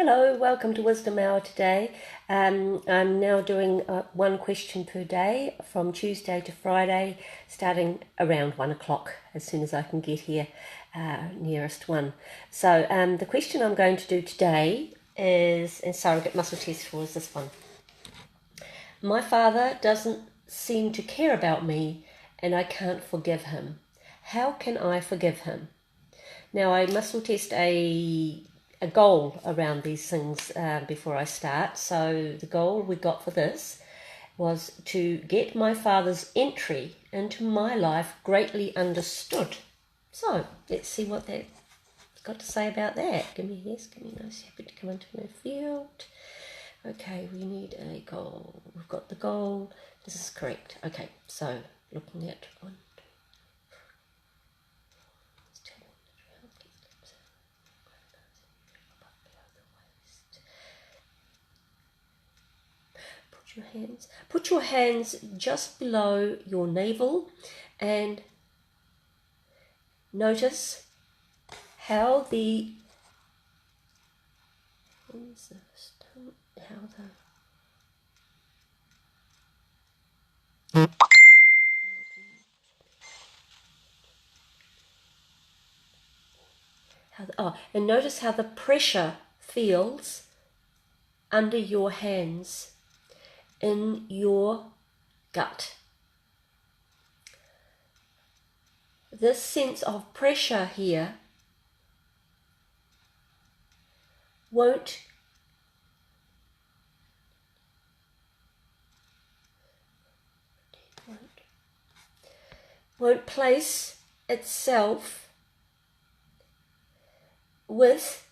Hello, welcome to Wisdom Hour today. I'm now doing one question per day from Tuesday to Friday, starting around 1 o'clock as soon as I can get here, nearest one. So the question I'm going to do today is, and surrogate muscle test for is this one. My father doesn't seem to care about me and I can't forgive him. How can I forgive him? Now I muscle test a goal around these things before I start. So the goal we got for this was to get my father's entry into my life greatly understood. So let's see what that's got to say about that. Give me a yes, give me a no, happy to come into my field. Okay, we need a goal. We've got the goal. This is correct. Okay, so looking at one. Put your hands just below your navel and notice how the and notice how the pressure feels under your hands in your gut. This sense of pressure here won't place itself with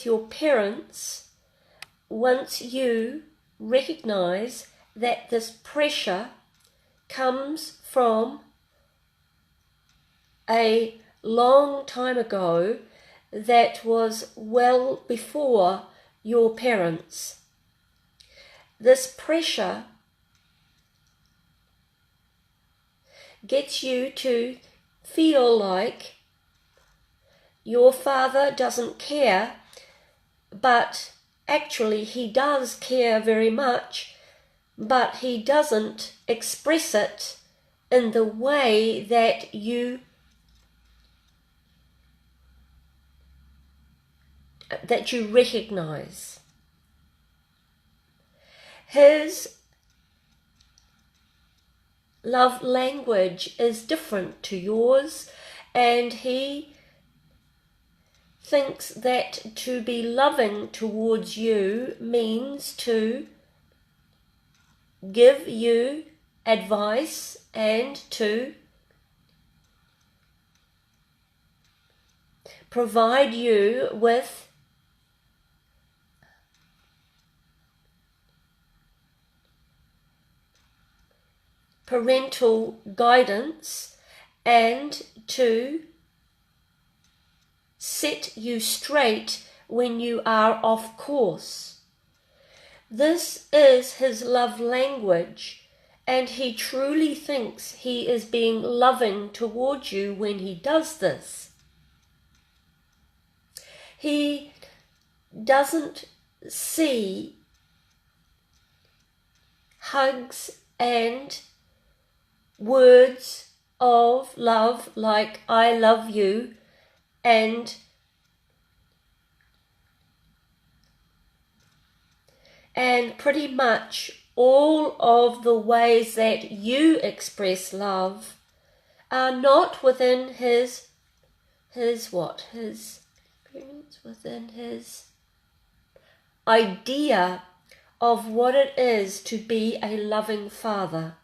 your parents once you recognize that this pressure comes from a long time ago that was well before your parents. This pressure gets you to feel like your father doesn't care, but actually he does care very much, but he doesn't express it in the way that you recognize. His love language is different to yours, and he thinks that to be loving towards you means to give you advice and to provide you with parental guidance and to set you straight when you are off course. This is his love language, and he truly thinks he is being loving towards you when he does this. He doesn't see hugs and words of love like I love you and pretty much all of the ways that you express love are not within his experience, within his idea of what it is to be a loving father.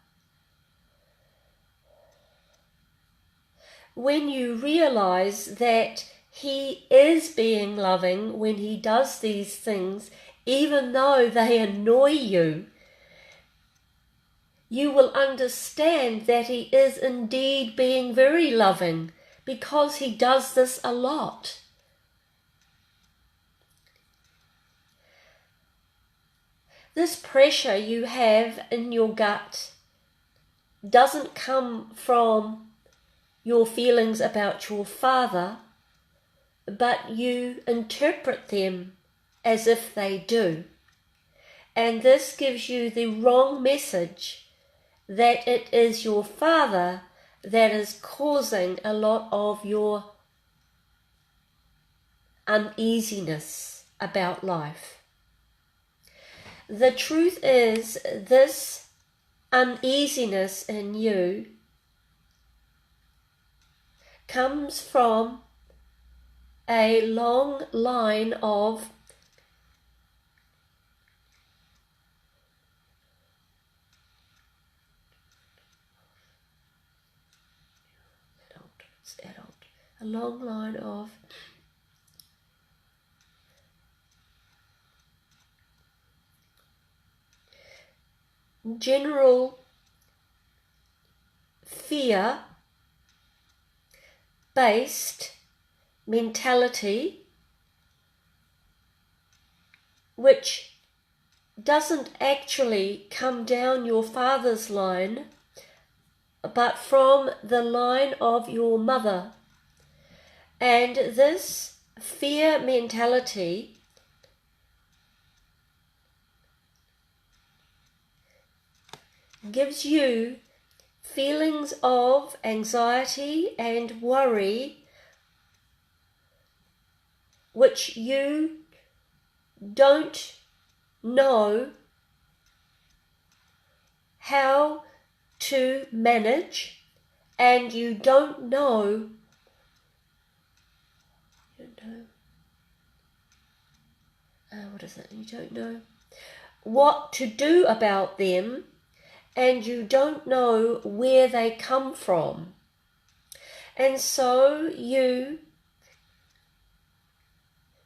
When you realize that he is being loving when he does these things, even though they annoy you, you will understand that he is indeed being very loving because he does this a lot. This pressure you have in your gut doesn't come from your feelings about your father, but you interpret them as if they do. And this gives you the wrong message that it is your father that is causing a lot of your uneasiness about life. The truth is, this uneasiness in you comes from a long line of a long line of general fear-based mentality which doesn't actually come down your father's line, but from the line of your mother. And this fear mentality gives you feelings of anxiety and worry which you don't know how to manage, and you don't know you don't know what to do about them, and you don't know where they come from. And so you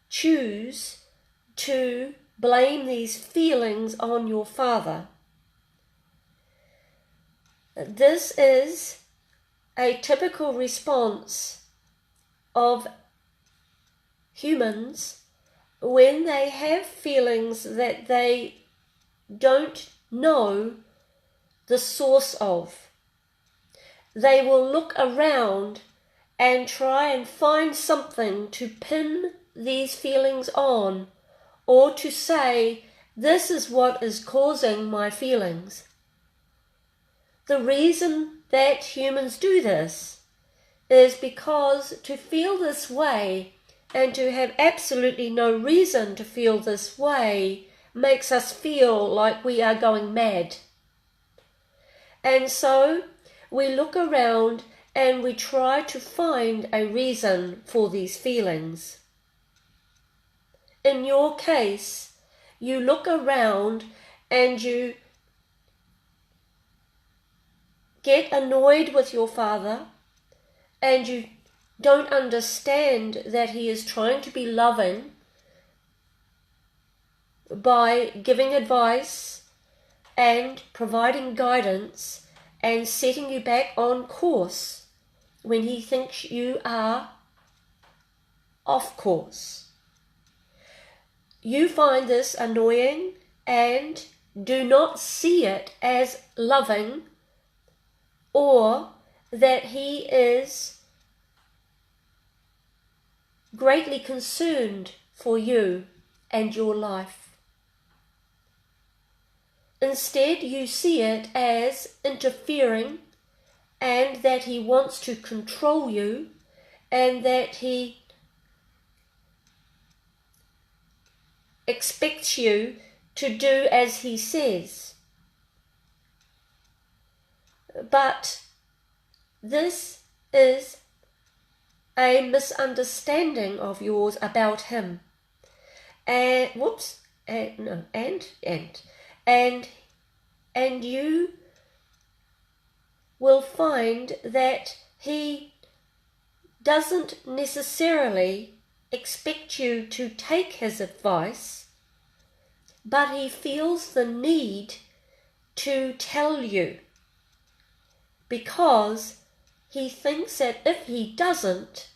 choose to blame these feelings on your father. This is a typical response of humans when they have feelings that they don't know the source of. They will look around and try and find something to pin these feelings on, or to say, this is what is causing my feelings. The reason that humans do this is because to feel this way and to have absolutely no reason to feel this way makes us feel like we are going mad. And so we look around and we try to find a reason for these feelings. In your case, you look around and you get annoyed with your father, and you don't understand that he is trying to be loving by giving advice and providing guidance and setting you back on course when he thinks you are off course. You find this annoying and do not see it as loving, or that he is greatly concerned for you and your life. Instead, you see it as interfering, and that he wants to control you, and that he expects you to do as he says. But this is a misunderstanding of yours about him. And you will find that he doesn't necessarily expect you to take his advice, but he feels the need to tell you, because he thinks that if he doesn't,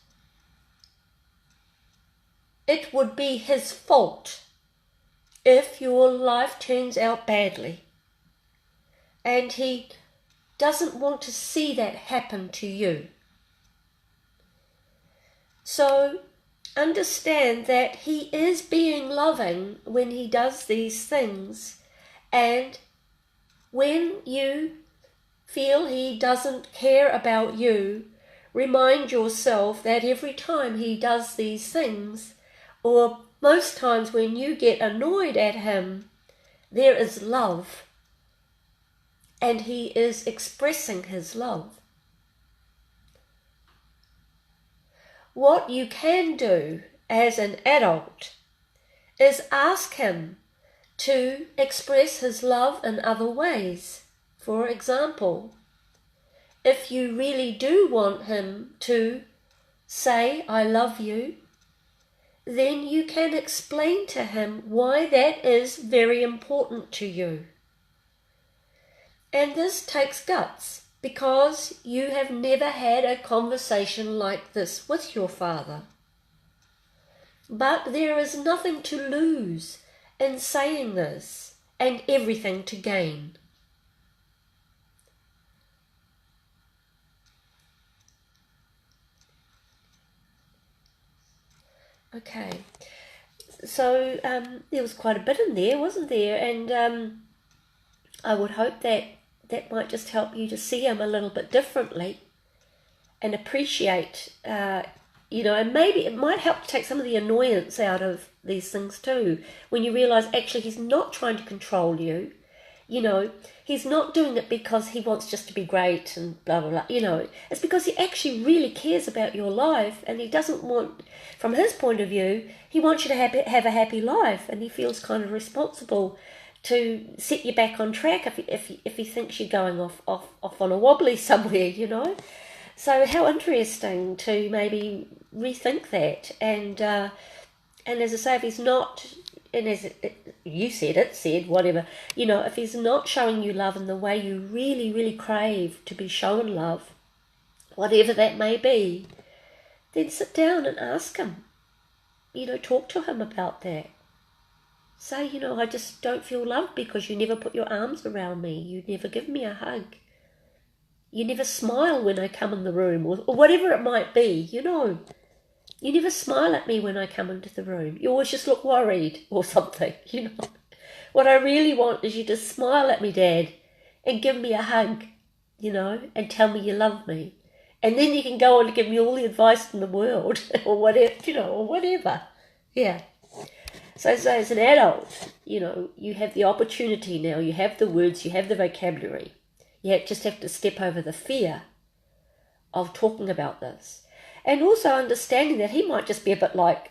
it would be his fault if your life turns out badly. And he doesn't want to see that happen to you. So understand that he is being loving when he does these things, and when you feel he doesn't care about you, remind yourself that every time he does these things, or most times when you get annoyed at him, there is love, and he is expressing his love. What you can do as an adult is ask him to express his love in other ways. For example, if you really do want him to say, "I love you," then you can explain to him why that is very important to you. And this takes guts, because you have never had a conversation like this with your father. But there is nothing to lose in saying this, and everything to gain. Okay, so there was quite a bit in there, wasn't there? And I would hope that that might just help you to see him a little bit differently and appreciate, and maybe it might help to take some of the annoyance out of these things too, when you realise actually he's not trying to control you. He's not doing it because he wants just to be great and blah, blah, blah. It's because he actually really cares about your life, and he doesn't want, from his point of view, he wants you to have a happy life, and he feels kind of responsible to set you back on track if he thinks you're going off on a wobbly somewhere. So how interesting to maybe rethink that. And as I say, if he's not, and as you said, whatever, if he's not showing you love in the way you really, really crave to be shown love, whatever that may be, then sit down and ask him. Talk to him about that. Say, I just don't feel loved because you never put your arms around me. You never give me a hug. You never smile when I come in the room, or whatever it might be, You never smile at me when I come into the room. You always just look worried or something, What I really want is you to smile at me, Dad, and give me a hug, and tell me you love me. And then you can go on to give me all the advice in the world, or whatever, or whatever. Yeah. So as an adult, you have the opportunity now. You have the words, you have the vocabulary. You just have to step over the fear of talking about this. And also understanding that he might just be a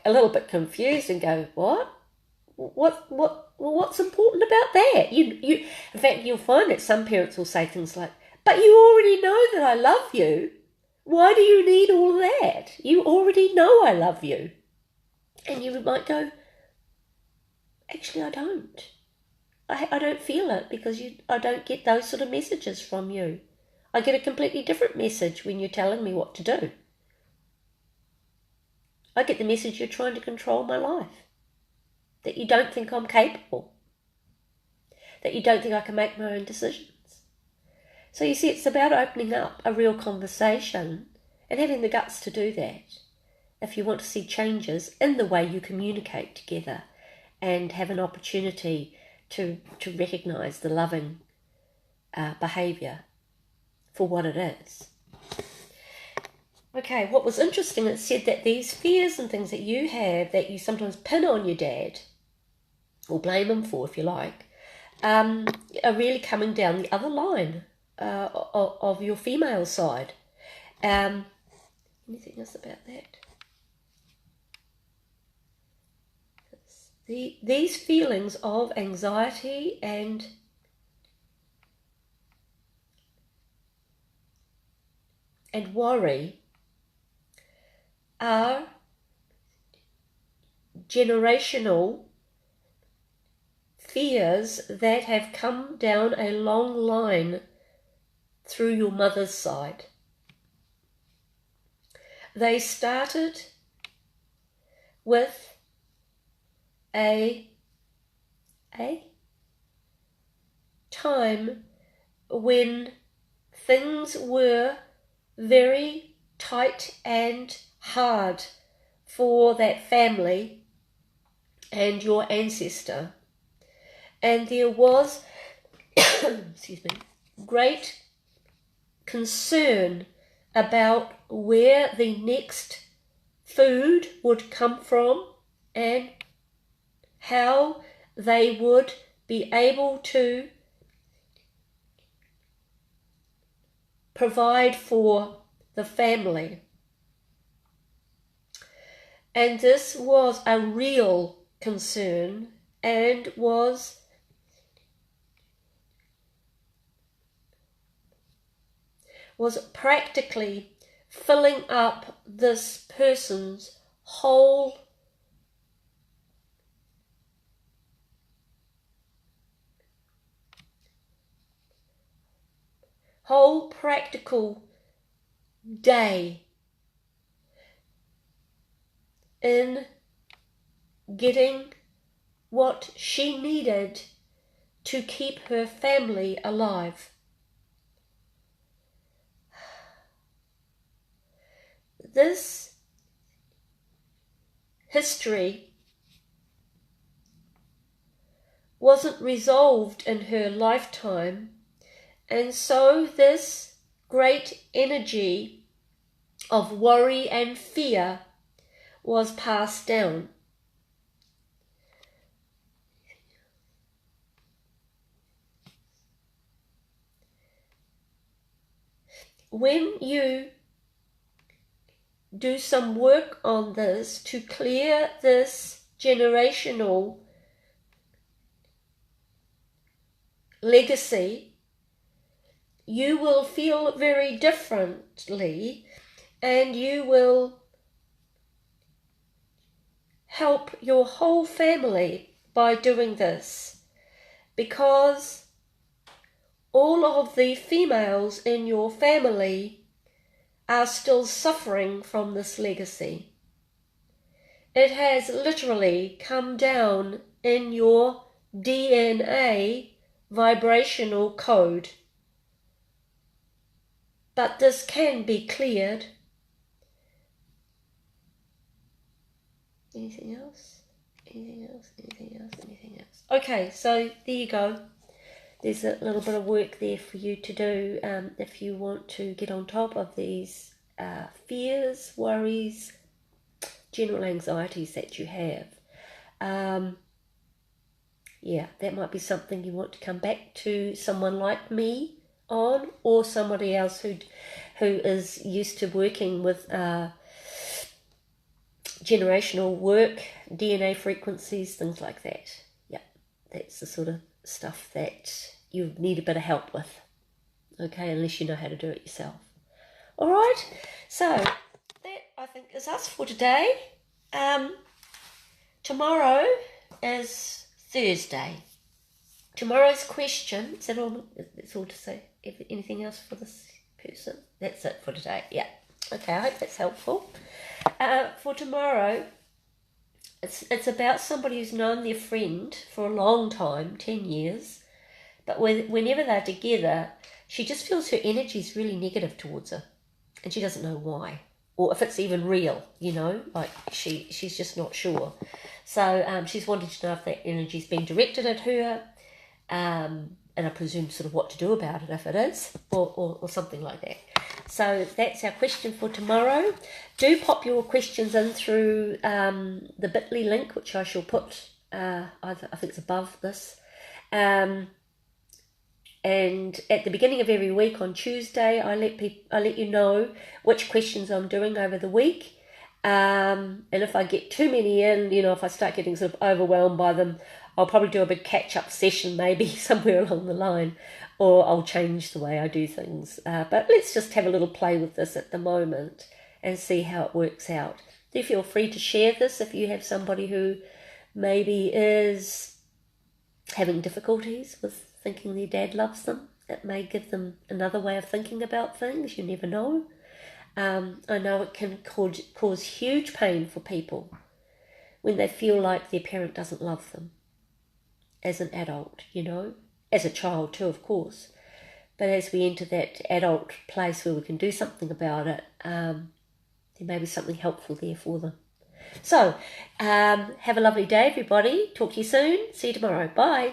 little bit confused and go, what? What's important about that? In fact, you'll find that some parents will say things like, "But you already know that I love you. Why do you need all that? You already know I love you." And you might go, "Actually, I don't. I don't feel it because I don't get those sort of messages from you. I get a completely different message when you're telling me what to do. I get the message you're trying to control my life, that you don't think I'm capable, that you don't think I can make my own decisions." So you see, it's about opening up a real conversation and having the guts to do that if you want to see changes in the way you communicate together and have an opportunity to recognise the loving behaviour for what it is. Okay, what was interesting, it said that these fears and things that you have that you sometimes pin on your dad, or blame him for if you like, are really coming down the other line of your female side. Anything else about that? These feelings of anxiety and worry are generational fears that have come down a long line through your mother's side. They started with a time when things were very tight and hard for that family and your ancestor. And there was, excuse me, great concern about where the next food would come from and how they would be able to provide for the family. And this was a real concern and was practically filling up this person's whole practical day in getting what she needed to keep her family alive. This history wasn't resolved in her lifetime, and so this great energy of worry and fear was passed down. When you do some work on this to clear this generational legacy, you will feel very differently, and you will help your whole family by doing this, because all of the females in your family are still suffering from this legacy. It has literally come down in your DNA vibrational code. But this can be cleared. Anything else? Anything else? Anything else? Anything else? Okay, so there you go. There's a little bit of work there for you to do if you want to get on top of these fears, worries, general anxieties that you have. Yeah, that might be something you want to come back to someone like me on, or somebody else who is used to working with generational work, DNA frequencies, things like that. Yeah, that's the sort of stuff that you need a bit of help with, okay, unless you know how to do it yourself. All right, so that I think is us for today. Tomorrow is Thursday. Tomorrow's question, is that all? That's all to say. Anything else for this person? That's it for today. Yeah. Okay, I hope that's helpful. For tomorrow, it's about somebody who's known their friend for a long time, 10 years, but whenever they're together, she just feels her energy is really negative towards her, and she doesn't know why, or if it's even real, you know, like she's just not sure. So she's wanting to know if that energy's been directed at her, and I presume sort of what to do about it if it is, or something like that. So that's our question for tomorrow. Do pop your questions in through the bit.ly link, which I shall put, I think it's above this. And at the beginning of every week on Tuesday, I let you know which questions I'm doing over the week. And if I get too many in, you know, if I start getting sort of overwhelmed by them, I'll probably do a big catch-up session maybe somewhere along the line, or I'll change the way I do things. But let's just have a little play with this at the moment and see how it works out. Do feel free to share this if you have somebody who maybe is having difficulties with thinking their dad loves them. It may give them another way of thinking about things. You never know. I know it can cause huge pain for people when they feel like their parent doesn't love them as an adult, you know, as a child too, of course. But as we enter that adult place where we can do something about it, there may be something helpful there for them. So, have a lovely day, everybody. Talk to you soon. See you tomorrow. Bye.